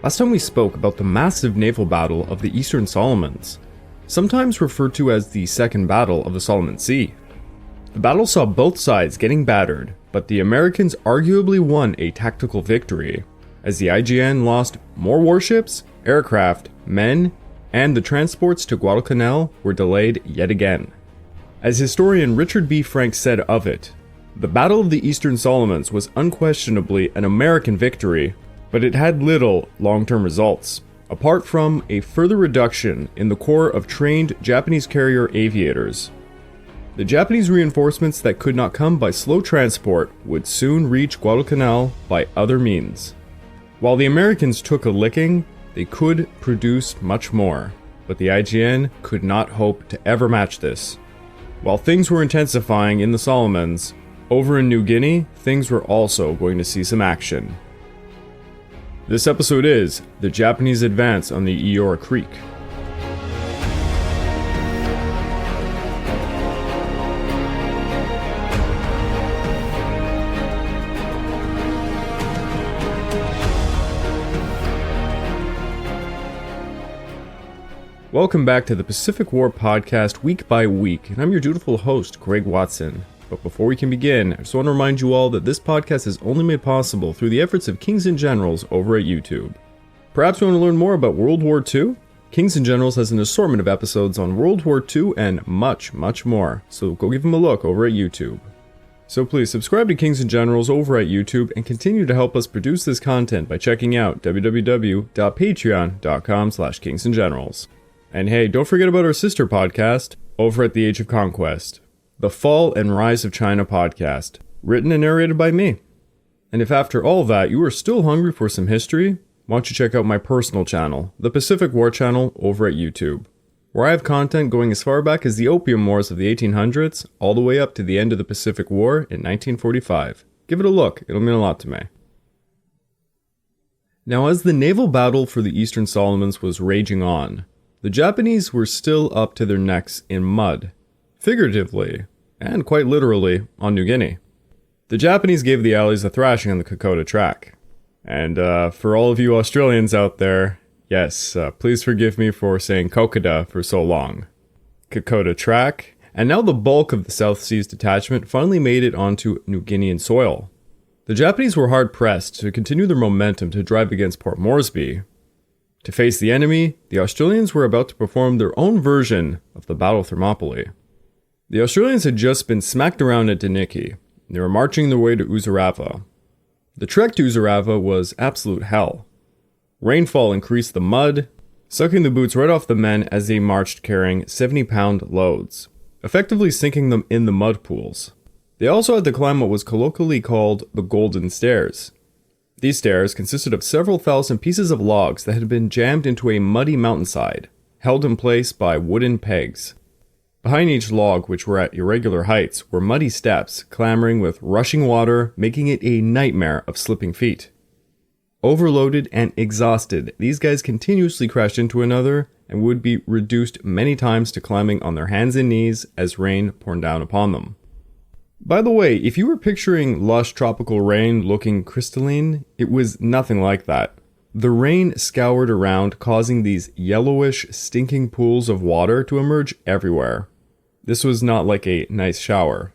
Last time we spoke about the massive naval battle of the Eastern Solomons, sometimes referred to as the Second Battle of the Solomon Sea. The battle saw both sides getting battered, but the Americans arguably won a tactical victory, as the IJN lost more warships, aircraft, men, and the transports to Guadalcanal were delayed yet again. As historian Richard B. Frank said of it, the Battle of the Eastern Solomons was unquestionably an American victory, but it had little long-term results, apart from a further reduction in the corps of trained Japanese carrier aviators. The Japanese reinforcements that could not come by slow transport would soon reach Guadalcanal by other means. While the Americans took a licking, they could produce much more, but the IJN could not hope to ever match this. While things were intensifying in the Solomons, over in New Guinea, things were also going to see some action. This episode is the Japanese advance on the Eora Creek. Welcome back to the Pacific War Podcast week by week, and I'm your dutiful host, Greg Watson. But before we can begin, I just want to remind you all that this podcast is only made possible through the efforts of Kings and Generals over at YouTube. Perhaps you want to learn more about World War II? Kings and Generals has an assortment of episodes on World War II and much, much more, so go give them a look over at YouTube. So please subscribe to Kings and Generals over at YouTube and continue to help us produce this content by checking out www.patreon.com/kingsandgenerals. And hey, don't forget about our sister podcast over at the Age of Conquest, the Fall and Rise of China podcast, written and narrated by me. And if after all that you are still hungry for some history, why don't you check out my personal channel, the Pacific War channel over at YouTube, where I have content going as far back as the Opium Wars of the 1800s, all the way up to the end of the Pacific War in 1945. Give it a look, it'll mean a lot to me. Now, as the naval battle for the Eastern Solomons was raging on, the Japanese were still up to their necks in mud, figuratively, and quite literally, on New Guinea. The Japanese gave the Allies a thrashing on the Kokoda Track. And for all of you Australians out there, yes, please forgive me for saying Kokoda for so long. Kokoda Track, and now the bulk of the South Seas detachment finally made it onto New Guinean soil. The Japanese were hard-pressed to continue their momentum to drive against Port Moresby. To face the enemy, the Australians were about to perform their own version of the Battle of Thermopylae. The Australians had just been smacked around at Diniki. They were marching their way to Isurava. The trek to Isurava was absolute hell. Rainfall increased the mud, sucking the boots right off the men as they marched carrying 70-pound loads, effectively sinking them in the mud pools. They also had to climb what was colloquially called the Golden Stairs. These stairs consisted of several thousand pieces of logs that had been jammed into a muddy mountainside, held in place by wooden pegs. Behind each log, which were at irregular heights, were muddy steps, clamoring with rushing water, making it a nightmare of slipping feet. Overloaded and exhausted, these guys continuously crashed into another and would be reduced many times to climbing on their hands and knees as rain poured down upon them. By the way, if you were picturing lush tropical rain looking crystalline, it was nothing like that. The rain scoured around, causing these yellowish, stinking pools of water to emerge everywhere. This was not like a nice shower.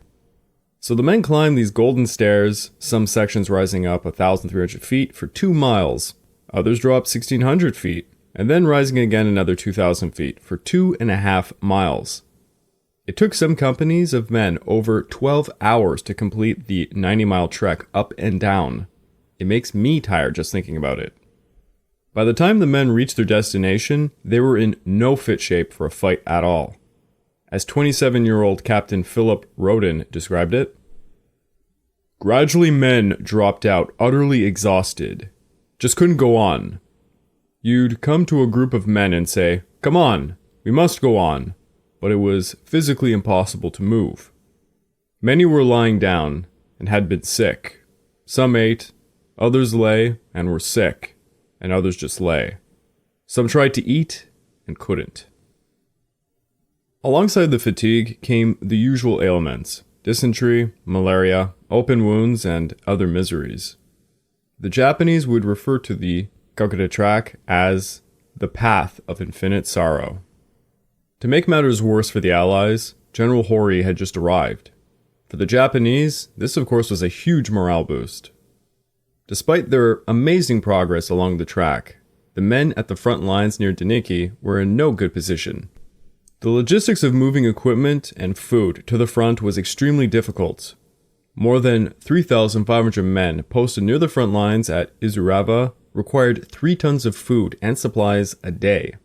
So the men climbed these golden stairs, some sections rising up 1,300 feet for 2 miles, others dropped 1,600 feet, and then rising again another 2,000 feet for 2.5 miles. It took some companies of men over 12 hours to complete the 90-mile trek up and down. It makes me tired just thinking about it. By the time the men reached their destination, they were in no fit shape for a fight at all. As 27-year-old Captain Philip Roden described it, "Gradually men dropped out utterly exhausted. Just couldn't go on. You'd come to a group of men and say, 'Come on, we must go on,' but it was physically impossible to move. Many were lying down and had been sick. Some ate, others lay and were sick, and others just lay. Some tried to eat and couldn't." Alongside the fatigue came the usual ailments: dysentery, malaria, open wounds, and other miseries. The Japanese would refer to the Kokura Track as the path of infinite sorrow. To make matters worse for the Allies, General Hori had just arrived. For the Japanese, this of course was a huge morale boost. Despite their amazing progress along the track, the men at the front lines near Daniki were in no good position. The logistics of moving equipment and food to the front was extremely difficult. More than 3,500 men posted near the front lines at Isurava required 3 tons of food and supplies a day.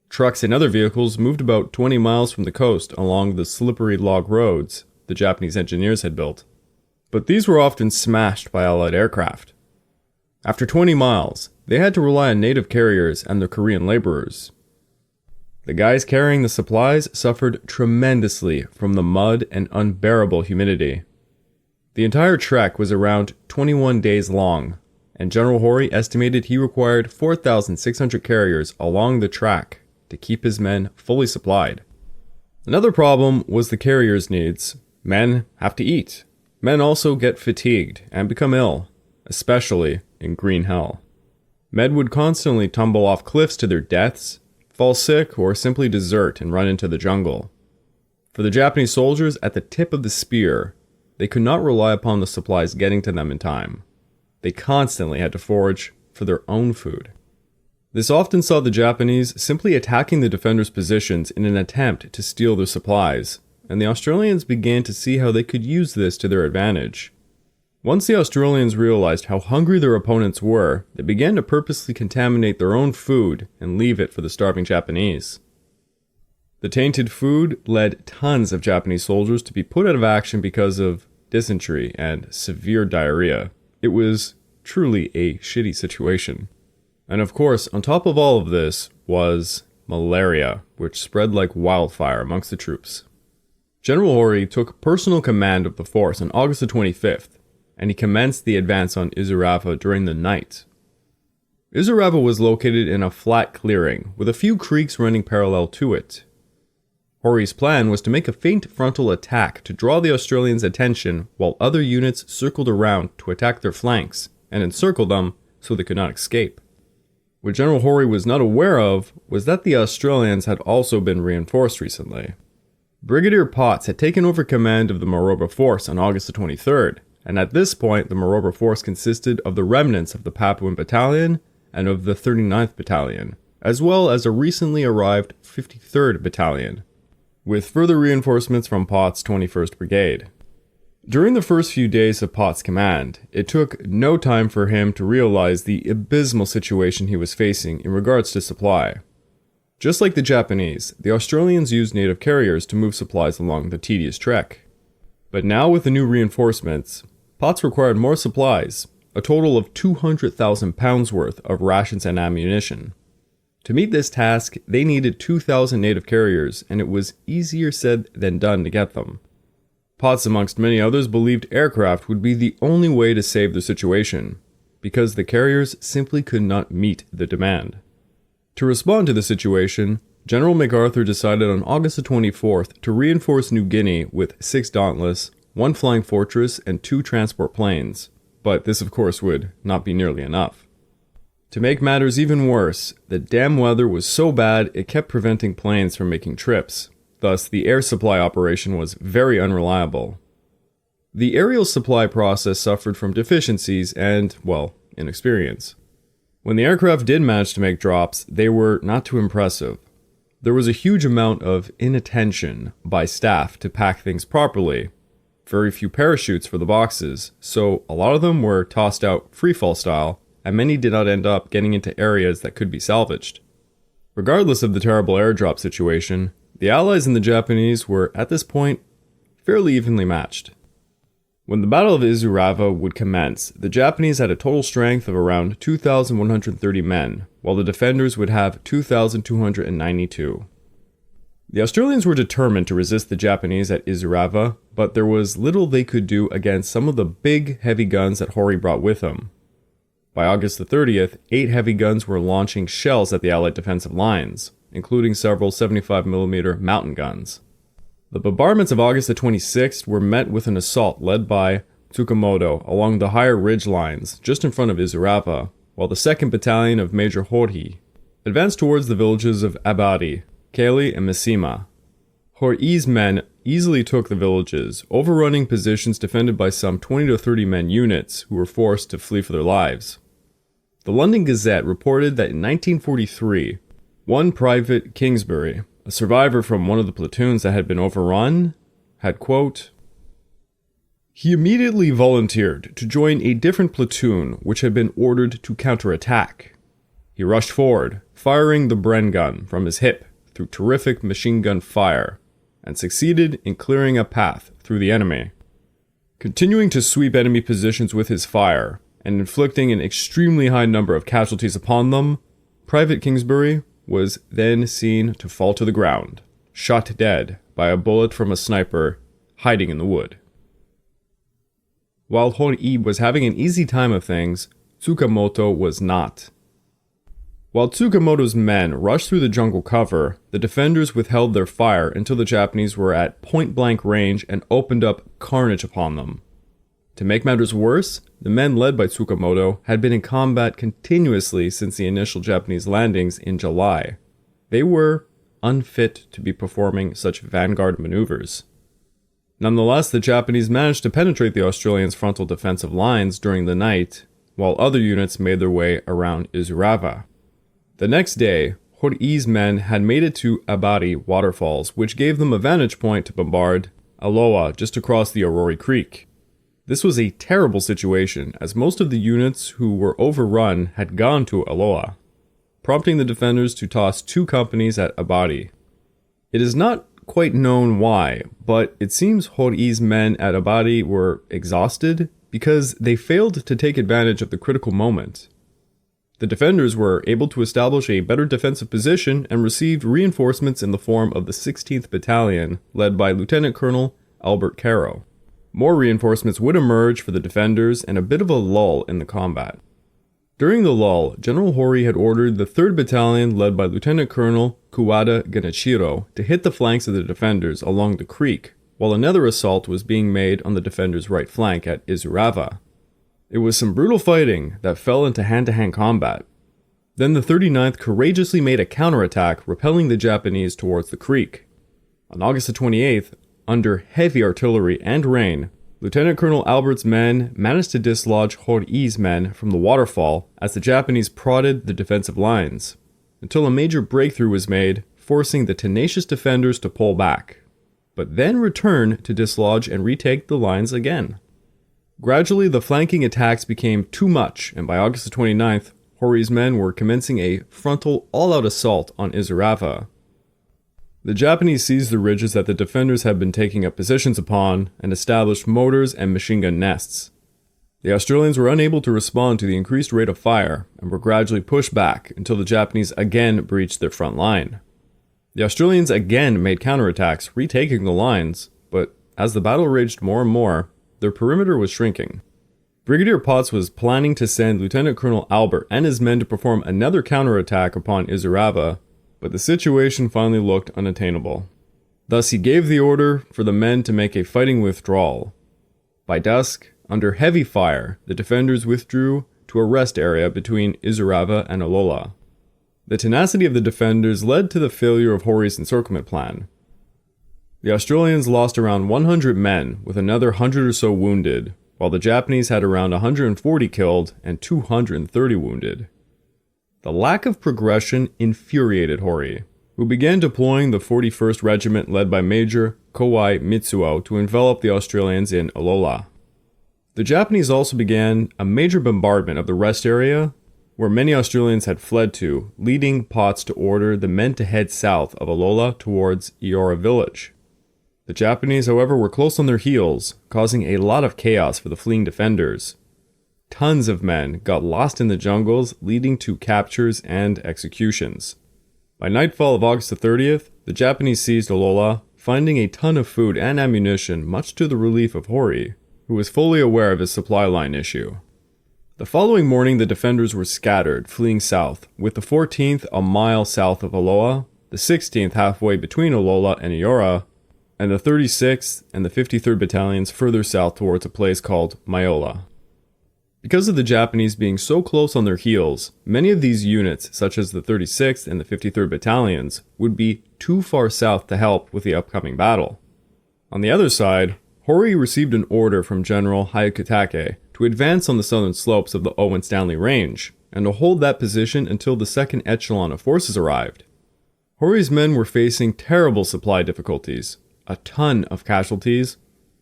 Trucks and other vehicles moved about 20 miles from the coast along the slippery log roads the Japanese engineers had built. But these were often smashed by Allied aircraft. After 20 miles, they had to rely on native carriers and their Korean laborers. The guys carrying the supplies suffered tremendously from the mud and unbearable humidity. The entire trek was around 21 days long, and General Hori estimated he required 4,600 carriers along the track to keep his men fully supplied. Another problem was the carriers' needs. Men have to eat. Men also get fatigued and become ill, especially in Green Hell. Men would constantly tumble off cliffs to their deaths, fall sick, or simply desert and run into the jungle. For the Japanese soldiers at the tip of the spear, they could not rely upon the supplies getting to them in time. They constantly had to forage for their own food. This often saw the Japanese simply attacking the defenders' positions in an attempt to steal their supplies, and the Australians began to see how they could use this to their advantage. Once the Australians realized how hungry their opponents were, they began to purposely contaminate their own food and leave it for the starving Japanese. The tainted food led tons of Japanese soldiers to be put out of action because of dysentery and severe diarrhea. It was truly a shitty situation. And of course, on top of all of this was malaria, which spread like wildfire amongst the troops. General Hori took personal command of the force on August the 25th, and he commenced the advance on Isurava during the night. Isurava was located in a flat clearing, with a few creeks running parallel to it. Hori's plan was to make a feint frontal attack to draw the Australians' attention while other units circled around to attack their flanks and encircle them so they could not escape. What General Hori was not aware of was that the Australians had also been reinforced recently. Brigadier Potts had taken over command of the Maroubra force on August the 23rd, and at this point the Maroubra force consisted of the remnants of the Papuan Battalion and of the 39th Battalion, as well as a recently arrived 53rd Battalion, with further reinforcements from Potts' 21st Brigade. During the first few days of Potts' command, it took no time for him to realize the abysmal situation he was facing in regards to supply. Just like the Japanese, the Australians used native carriers to move supplies along the tedious trek. But now with the new reinforcements, Potts required more supplies, a total of 200,000 pounds worth of rations and ammunition. To meet this task, they needed 2,000 native carriers, and it was easier said than done to get them. Potts, amongst many others, believed aircraft would be the only way to save the situation, because the carriers simply could not meet the demand. To respond to the situation, General MacArthur decided on August the 24th to reinforce New Guinea with 6 Dauntless, 1 Flying Fortress, and 2 transport planes, but this of course would not be nearly enough. To make matters even worse, the damn weather was so bad it kept preventing planes from making trips. Thus, the air supply operation was very unreliable. The aerial supply process suffered from deficiencies and, well, inexperience. When the aircraft did manage to make drops, they were not too impressive. There was a huge amount of inattention by staff to pack things properly. Very few parachutes for the boxes, so a lot of them were tossed out freefall style, and many did not end up getting into areas that could be salvaged. Regardless of the terrible airdrop situation, the Allies and the Japanese were, at this point, fairly evenly matched. When the Battle of Isurava would commence, the Japanese had a total strength of around 2,130 men, while the defenders would have 2,292. The Australians were determined to resist the Japanese at Isurava, but there was little they could do against some of the big, heavy guns that Hori brought with him. By August the 30th, 8 heavy guns were launching shells at the Allied defensive lines, including several 75mm mountain guns. The bombardments of August the 26th were met with an assault led by Tsukamoto along the higher ridge lines just in front of Isurava, while the 2nd Battalion of Major Hori advanced towards the villages of Abadi, Kali, and Messima. Hori's men easily took the villages, overrunning positions defended by some 20 to 30 men units who were forced to flee for their lives. The London Gazette reported that in 1943, one Private Kingsbury, a survivor from one of the platoons that had been overrun, had, quote, "He immediately volunteered to join a different platoon which had been ordered to counterattack. He rushed forward, firing the Bren gun from his hip through terrific machine gun fire, and succeeded in clearing a path through the enemy. Continuing to sweep enemy positions with his fire, and inflicting an extremely high number of casualties upon them, Private Kingsbury was then seen to fall to the ground, shot dead by a bullet from a sniper hiding in the wood." While Hori was having an easy time of things, Tsukamoto was not. While Tsukamoto's men rushed through the jungle cover, the defenders withheld their fire until the Japanese were at point-blank range and opened up carnage upon them. To make matters worse, the men led by Tsukamoto had been in combat continuously since the initial Japanese landings in July. They were unfit to be performing such vanguard maneuvers. Nonetheless, the Japanese managed to penetrate the Australians' frontal defensive lines during the night, while other units made their way around Isurava. The next day, Hori's men had made it to Abadi waterfalls, which gave them a vantage point to bombard Aloha just across the Eora Creek. This was a terrible situation, as most of the units who were overrun had gone to Aloha, prompting the defenders to toss 2 companies at Abadi. It is not quite known why, but it seems Hori's men at Abadi were exhausted because they failed to take advantage of the critical moment. The defenders were able to establish a better defensive position and received reinforcements in the form of the 16th Battalion, led by Lieutenant Colonel Albert Caro. More reinforcements would emerge for the defenders and a bit of a lull in the combat. During the lull, General Hori had ordered the 3rd Battalion, led by Lieutenant Colonel Kuwada Ganachiro, to hit the flanks of the defenders along the creek, while another assault was being made on the defenders' right flank at Isurava. It was some brutal fighting that fell into hand-to-hand combat. Then the 39th courageously made a counterattack, repelling the Japanese towards the creek. On August the 28th, under heavy artillery and rain, Lieutenant Colonel Albert's men managed to dislodge Hori's men from the waterfall as the Japanese prodded the defensive lines, until a major breakthrough was made, forcing the tenacious defenders to pull back, but then return to dislodge and retake the lines again. Gradually, the flanking attacks became too much, and by August the 29th, Hori's men were commencing a frontal, all-out assault on Isurava. The Japanese seized the ridges that the defenders had been taking up positions upon, and established mortars and machine gun nests. The Australians were unable to respond to the increased rate of fire, and were gradually pushed back until the Japanese again breached their front line. The Australians again made counterattacks, retaking the lines, but as the battle raged more and more, their perimeter was shrinking. Brigadier Potts was planning to send Lieutenant Colonel Albert and his men to perform another counterattack upon Isurava, but the situation finally looked unattainable. Thus he gave the order for the men to make a fighting withdrawal. By dusk, under heavy fire, the defenders withdrew to a rest area between Isurava and Alola. The tenacity of the defenders led to the failure of Hori's encirclement plan. The Australians lost around 100 men, with another 100 or so wounded, while the Japanese had around 140 killed and 230 wounded. The lack of progression infuriated Hori, who began deploying the 41st Regiment led by Major Kowai Mitsuo to envelop the Australians in Alola. The Japanese also began a major bombardment of the rest area, where many Australians had fled to, leading Potts to order the men to head south of Alola towards Eora village. The Japanese, however, were close on their heels, causing a lot of chaos for the fleeing defenders. Tons of men got lost in the jungles, leading to captures and executions. By nightfall of August the 30th, the Japanese seized Alola, finding a ton of food and ammunition, much to the relief of Hori, who was fully aware of his supply line issue. The following morning, the defenders were scattered, fleeing south, with the 14th a mile south of Aloha, the 16th halfway between Alola and Eora, and the 36th and the 53rd Battalions further south towards a place called Maiola. Because of the Japanese being so close on their heels, many of these units, such as the 36th and the 53rd Battalions, would be too far south to help with the upcoming battle. On the other side, Hori received an order from General Hyakutake to advance on the southern slopes of the Owen Stanley Range, and to hold that position until the second echelon of forces arrived. Hori's men were facing terrible supply difficulties, a ton of casualties,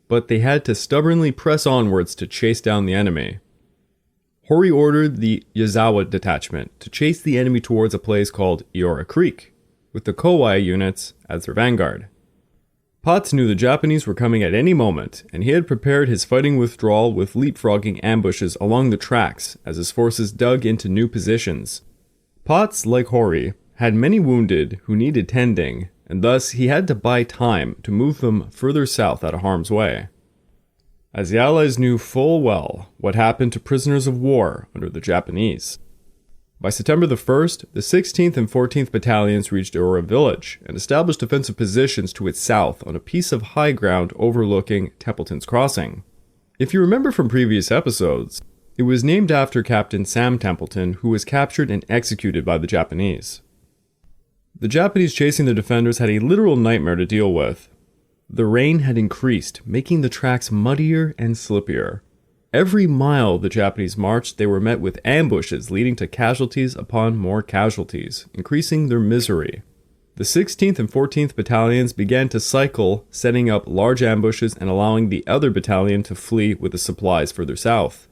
but they had to stubbornly press onwards to chase down the enemy. Hori ordered the Yazawa detachment to chase the enemy towards a place called Eora Creek, with the Kowai units as their vanguard. Potts knew the Japanese were coming at any moment, and he had prepared his fighting withdrawal with leapfrogging ambushes along the tracks as his forces dug into new positions. Potts, like Hori, had many wounded who needed tending, and thus he had to buy time to move them further south out of harm's way. As the Allies knew full well what happened to prisoners of war under the Japanese. By September the 1st, the 16th and 14th Battalions reached Eora Village and established defensive positions to its south on a piece of high ground overlooking Templeton's Crossing. If you remember from previous episodes, it was named after Captain Sam Templeton, who was captured and executed by the Japanese. The Japanese chasing the defenders had a literal nightmare to deal with. The rain had increased, making the tracks muddier and slippier. Every mile the Japanese marched, they were met with ambushes leading to casualties upon more casualties, increasing their misery. The 16th and 14th Battalions began to cycle, setting up large ambushes and allowing the other battalion to flee with the supplies further south.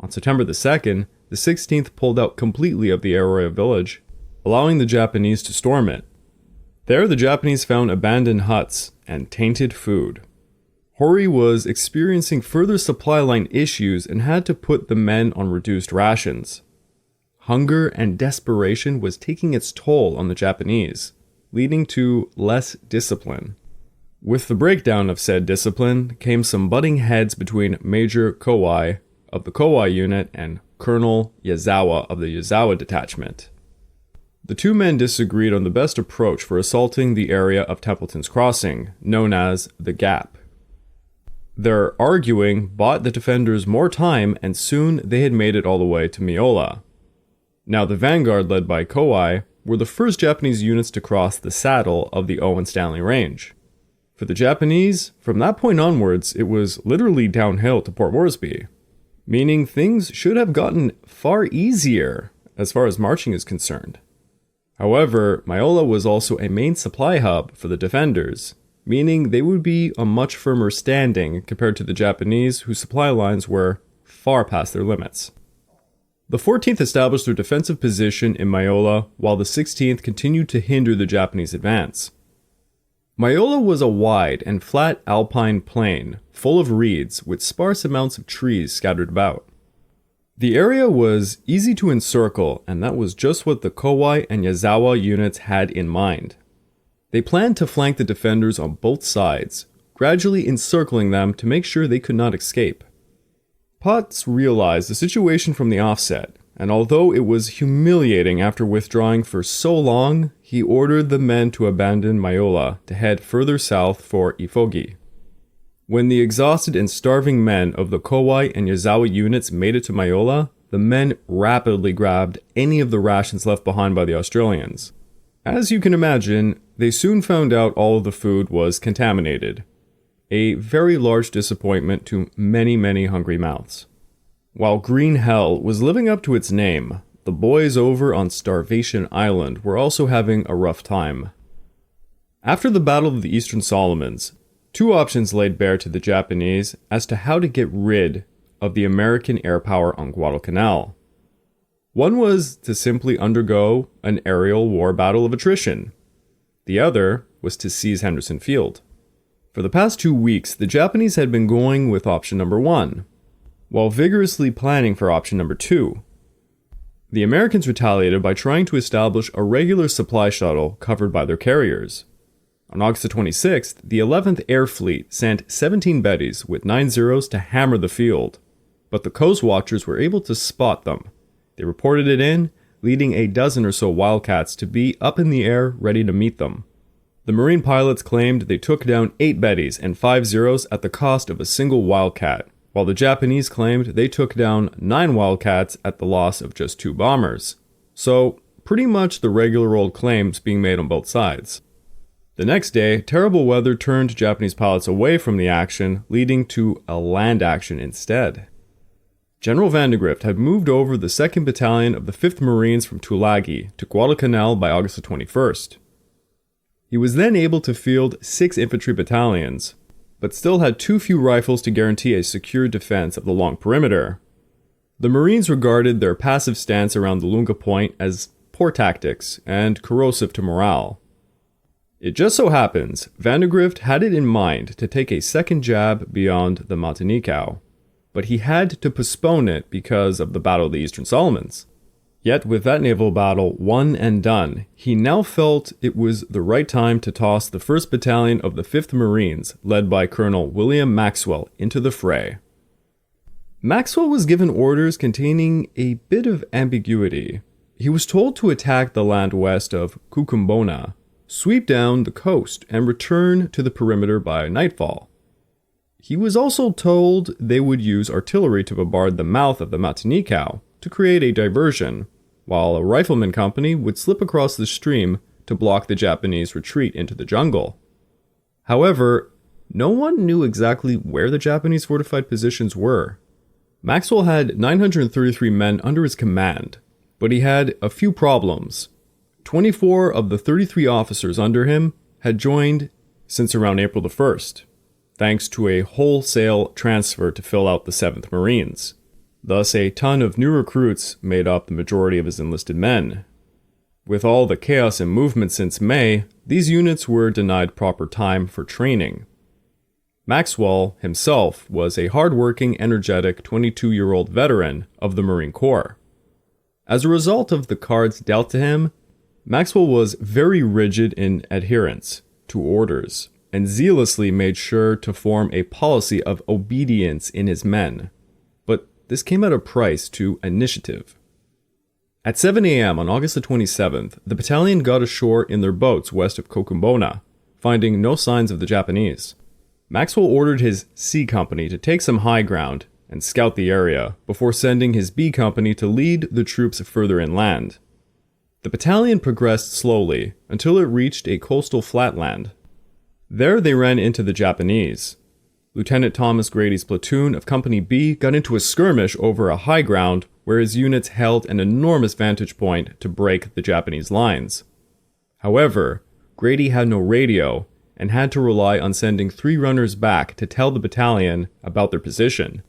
On September the 2nd, the 16th pulled out completely of the Eora village, allowing the Japanese to storm it. There the Japanese found abandoned huts and tainted food. Hori was experiencing further supply line issues and had to put the men on reduced rations. Hunger and desperation was taking its toll on the Japanese, leading to less discipline. With the breakdown of said discipline came some butting heads between Major Kowai of the Kowai unit and Colonel Yazawa of the Yazawa detachment. The two men disagreed on the best approach for assaulting the area of Templeton's Crossing, known as the Gap. Their arguing bought the defenders more time, and soon they had made it all the way to Miola. Now the vanguard, led by Kowai, were the first Japanese units to cross the saddle of the Owen Stanley Range. For the Japanese, from that point onwards, it was literally downhill to Port Moresby, meaning things should have gotten far easier as far as marching is concerned. However, Miola was also a main supply hub for the defenders, meaning they would be on much firmer standing compared to the Japanese, whose supply lines were far past their limits. The 14th established their defensive position in Miola, while the 16th continued to hinder the Japanese advance. Miola was a wide and flat alpine plain, full of reeds with sparse amounts of trees scattered about. The area was easy to encircle, and that was just what the Kowai and Yazawa units had in mind. They planned to flank the defenders on both sides, gradually encircling them to make sure they could not escape. Potts realized the situation from the offset, and although it was humiliating after withdrawing for so long, he ordered the men to abandon Miola to head further south for Ifogi. When the exhausted and starving men of the Kowai and Yazawa units made it to Miola, the men rapidly grabbed any of the rations left behind by the Australians. As you can imagine, they soon found out all of the food was contaminated. A very large disappointment to many, many hungry mouths. While Green Hell was living up to its name, the boys over on Starvation Island were also having a rough time. After the Battle of the Eastern Solomons, two options laid bare to the Japanese as to how to get rid of the American air power on Guadalcanal. One was to simply undergo an aerial war battle of attrition. The other was to seize Henderson Field. For the past 2 weeks, the Japanese had been going with option number 1, while vigorously planning for option number 2. The Americans retaliated by trying to establish a regular supply shuttle covered by their carriers. On August 26th, the 11th Air Fleet sent 17 Bettys with 9 Zeros to hammer the field, but the Coast Watchers were able to spot them. They reported it in, leading a dozen or so Wildcats to be up in the air ready to meet them. The Marine pilots claimed they took down 8 Bettys and 5 Zeros at the cost of a single Wildcat, while the Japanese claimed they took down 9 Wildcats at the loss of just 2 bombers. So, pretty much the regular old claims being made on both sides. The next day, terrible weather turned Japanese pilots away from the action, leading to a land action instead. General Vandegrift had moved over the 2nd Battalion of the 5th Marines from Tulagi to Guadalcanal by August 21st. He was then able to field 6 infantry battalions, but still had too few rifles to guarantee a secure defense of the long perimeter. The Marines regarded their passive stance around the Lunga Point as poor tactics and corrosive to morale. It just so happens, Vandegrift had it in mind to take a second jab beyond the Matanikau, but he had to postpone it because of the Battle of the Eastern Solomons. Yet with that naval battle won and done, he now felt it was the right time to toss the 1st Battalion of the 5th Marines, led by Colonel William Maxwell, into the fray. Maxwell was given orders containing a bit of ambiguity. He was told to attack the land west of Kukumbona, sweep down the coast, and return to the perimeter by nightfall. He was also told they would use artillery to bombard the mouth of the Matanikau to create a diversion, while a rifleman company would slip across the stream to block the Japanese retreat into the jungle. However, no one knew exactly where the Japanese fortified positions were. Maxwell had 933 men under his command, but he had a few problems. 24 of the 33 officers under him had joined since around April the 1st, thanks to a wholesale transfer to fill out the 7th Marines. Thus, a ton of new recruits made up the majority of his enlisted men. With all the chaos and movement since May, these units were denied proper time for training. Maxwell himself was a hard-working, energetic 22-year-old veteran of the Marine Corps. As a result of the cards dealt to him, Maxwell was very rigid in adherence to orders and zealously made sure to form a policy of obedience in his men. But this came at a price to initiative. At 7 a.m. on August the 27th, the battalion got ashore in their boats west of Kokumbona, finding no signs of the Japanese. Maxwell ordered his C Company to take some high ground and scout the area before sending his B Company to lead the troops further inland. The battalion progressed slowly until it reached a coastal flatland. There they ran into the Japanese. Lieutenant Thomas Grady's platoon of Company B got into a skirmish over a high ground where his units held an enormous vantage point to break the Japanese lines. However, Grady had no radio and had to rely on sending 3 runners back to tell the battalion about their position.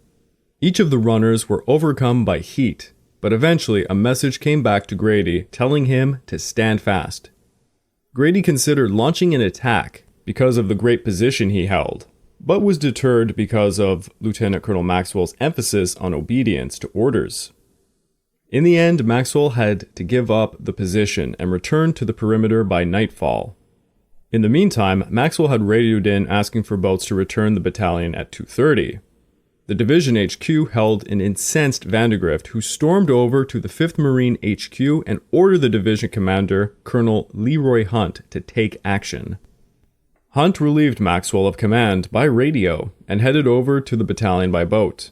Each of the runners were overcome by heat, but eventually a message came back to Grady telling him to stand fast. Grady considered launching an attack because of the great position he held, but was deterred because of Lieutenant Colonel Maxwell's emphasis on obedience to orders. In the end, Maxwell had to give up the position and return to the perimeter by nightfall. In the meantime, Maxwell had radioed in asking for boats to return the battalion at 2:30. The division HQ held an incensed Vandegrift who stormed over to the 5th Marine HQ and ordered the division commander, Colonel Leroy Hunt, to take action. Hunt relieved Maxwell of command by radio and headed over to the battalion by boat.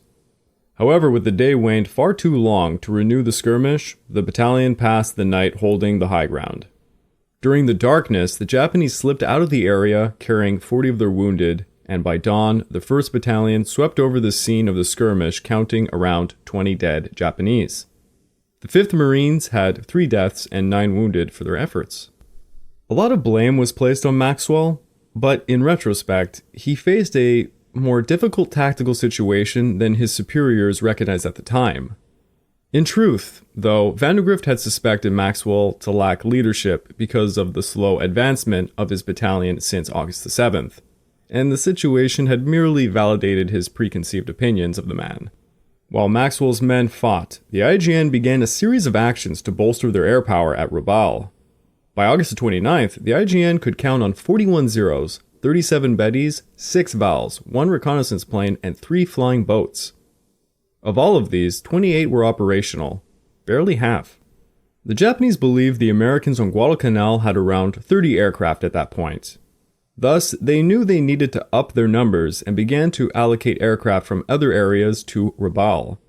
However, with the day waned far too long to renew the skirmish, the battalion passed the night holding the high ground. During the darkness, the Japanese slipped out of the area carrying 40 of their wounded, and by dawn, the 1st Battalion swept over the scene of the skirmish, counting around 20 dead Japanese. The 5th Marines had 3 deaths and 9 wounded for their efforts. A lot of blame was placed on Maxwell, but in retrospect, he faced a more difficult tactical situation than his superiors recognized at the time. In truth, though, Vandegrift had suspected Maxwell to lack leadership because of the slow advancement of his battalion since August the 7th, and the situation had merely validated his preconceived opinions of the man. While Maxwell's men fought, the IJN began a series of actions to bolster their air power at Rabaul. By August 29th, the IJN could count on 41 Zeros, 37 Bettys, 6 Vals, 1 reconnaissance plane, and 3 flying boats. Of all of these, 28 were operational, barely half. The Japanese believed the Americans on Guadalcanal had around 30 aircraft at that point. Thus, they knew they needed to up their numbers and began to allocate aircraft from other areas to Rabaul.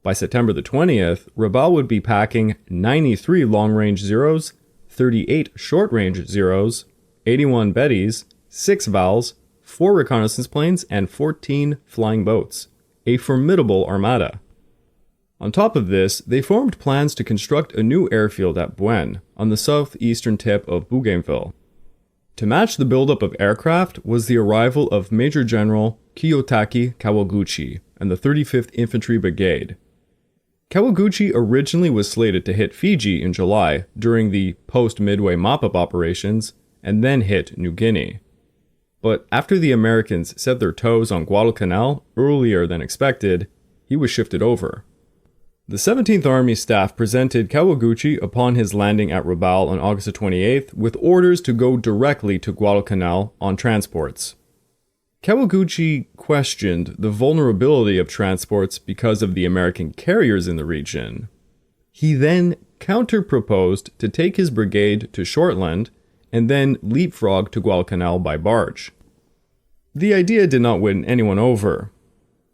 By September the 20th, Rabaul would be packing 93 long-range Zeros, 38 short-range Zeros, 81 Bettys, 6 Vals, 4 reconnaissance planes, and 14 flying boats. A formidable armada. On top of this, they formed plans to construct a new airfield at Buen, on the southeastern tip of Bougainville. To match the buildup of aircraft was the arrival of Major General Kiyotaki Kawaguchi and the 35th Infantry Brigade. Kawaguchi originally was slated to hit Fiji in July during the post-Midway mop-up operations, and then hit New Guinea. But after the Americans set their toes on Guadalcanal earlier than expected, he was shifted over. The 17th Army staff presented Kawaguchi upon his landing at Rabaul on August 28th with orders to go directly to Guadalcanal on transports. Kawaguchi questioned the vulnerability of transports because of the American carriers in the region. He then counter-proposed to take his brigade to Shortland and then leapfrog to Guadalcanal by barge. The idea did not win anyone over.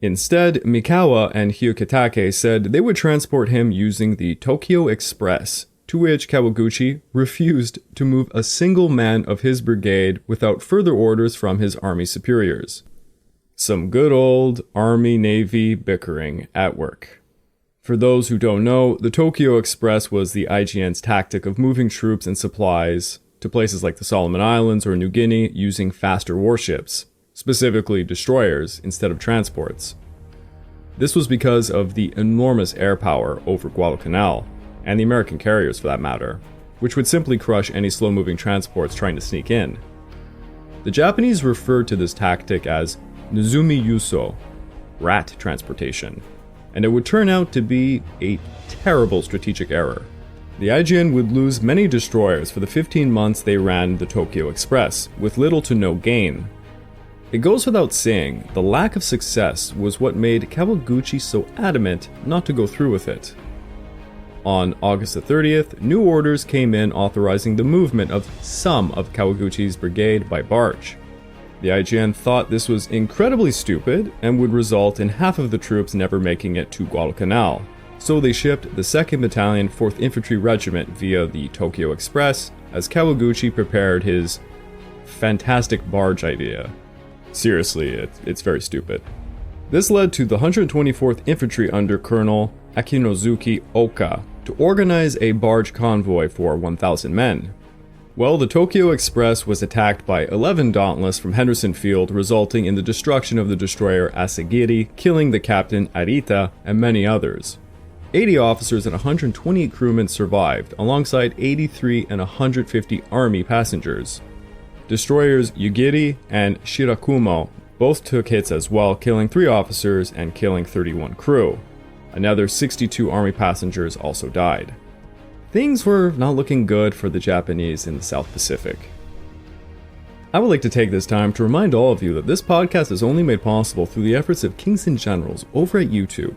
Instead, Mikawa and Hyokitake said they would transport him using the Tokyo Express, to which Kawaguchi refused to move a single man of his brigade without further orders from his army superiors. Some good old Army-Navy bickering at work. For those who don't know, the Tokyo Express was the IGN's tactic of moving troops and supplies to places like the Solomon Islands or New Guinea using faster warships, specifically destroyers instead of transports. This was because of the enormous air power over Guadalcanal, and the American carriers for that matter, which would simply crush any slow-moving transports trying to sneak in. The Japanese referred to this tactic as Nozumi Yuso, rat transportation, and it would turn out to be a terrible strategic error. The IGN would lose many destroyers for the 15 months they ran the Tokyo Express, with little to no gain. It goes without saying, the lack of success was what made Kawaguchi so adamant not to go through with it. On August the 30th, new orders came in authorizing the movement of some of Kawaguchi's brigade by barge. The IGN thought this was incredibly stupid and would result in half of the troops never making it to Guadalcanal, so they shipped the 2nd Battalion 4th Infantry Regiment via the Tokyo Express as Kawaguchi prepared his fantastic barge idea. Seriously, it's very stupid. This led to the 124th Infantry under Colonel Akinozuki Oka to organize a barge convoy for 1,000 men. Well, the Tokyo Express was attacked by 11 Dauntless from Henderson Field, resulting in the destruction of the destroyer Asagiri, killing the captain Arita and many others. 80 officers and 128 crewmen survived, alongside 83 and 150 Army passengers. Destroyers Yugiri and Shirakumo both took hits as well, killing 3 officers and killing 31 crew. Another 62 Army passengers also died. Things were not looking good for the Japanese in the South Pacific. I would like to take this time to remind all of you that this podcast is only made possible through the efforts of Kings and Generals over at YouTube.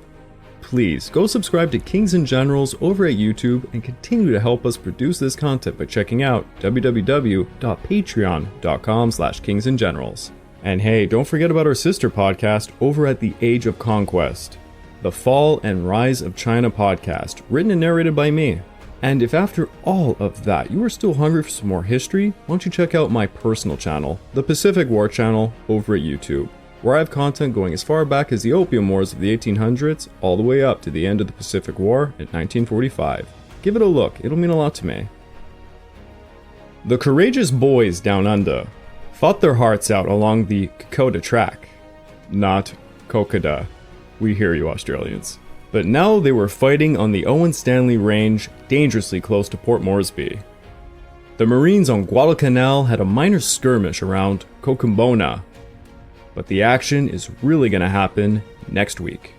Please go subscribe to Kings and Generals over at YouTube and continue to help us produce this content by checking out www.patreon.com/kingsandgenerals. And hey, don't forget about our sister podcast over at The Age of Conquest, the Fall and Rise of China podcast, written and narrated by me. And if after all of that you are still hungry for some more history, why don't you check out my personal channel, the Pacific War channel, over at YouTube, where I have content going as far back as the Opium Wars of the 1800s, all the way up to the end of the Pacific War in 1945. Give it a look, it'll mean a lot to me. The courageous boys down under fought their hearts out along the Kokoda track. Not Kokoda. We hear you, Australians. But now they were fighting on the Owen Stanley Range, dangerously close to Port Moresby. The Marines on Guadalcanal had a minor skirmish around Cocumbona, but the action is really going to happen next week.